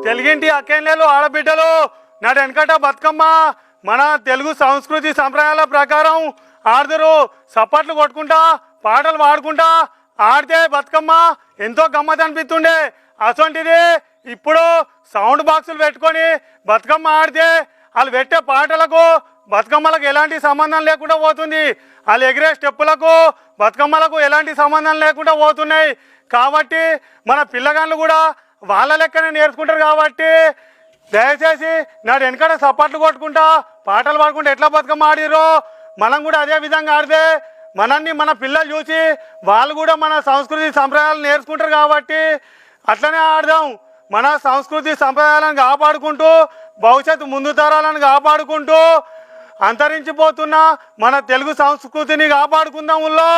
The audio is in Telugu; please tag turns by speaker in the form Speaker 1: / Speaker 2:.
Speaker 1: తెలుగింటి అక్కేళ్ళేలు ఆడబిడ్డలు నాటి వెనకట బతుకమ్మ మన తెలుగు సంస్కృతి సంప్రదాయాల ప్రకారం ఆడదురు. సప్పట్లు కొట్టుకుంటా పాటలు పాడుకుంటా ఆడితే బతుకమ్మ ఎంతో గమ్మత్ అనిపిస్తుండే. అసొంటిది ఇప్పుడు సౌండ్ బాక్సులు పెట్టుకొని బతుకమ్మ ఆడితే వాళ్ళు పెట్టే పాటలకు బతుకమ్మలకు ఎలాంటి సంబంధం లేకుండా పోతుంది. వాళ్ళు ఎగిరే స్టెప్పులకు బతుకమ్మలకు ఎలాంటి సంబంధం లేకుండా పోతున్నాయి. కాబట్టి మన పిల్లగాళ్ళు కూడా వాళ్ళ లెక్కనే నేర్చుకుంటారు. కాబట్టి దయచేసి నాడు వెనకట సప్పట్లు కొట్టుకుంటా పాటలు పాడుకుంటూ ఎట్లా బతుకమ్మ ఆడిరో మనం కూడా అదే విధంగా ఆడితే మనల్ని మన పిల్లలు చూసి వాళ్ళు కూడా మన సంస్కృతి సంప్రదాయాలు నేర్చుకుంటారు. కాబట్టి అట్లనే ఆడదాం. మన సంస్కృతి సంప్రదాయాలను కాపాడుకుంటూ భవిష్యత్తు ముందు తరాలను కాపాడుకుంటూ అంతరించిపోతున్న మన తెలుగు సంస్కృతిని కాపాడుకుందాం. ఊళ్ళో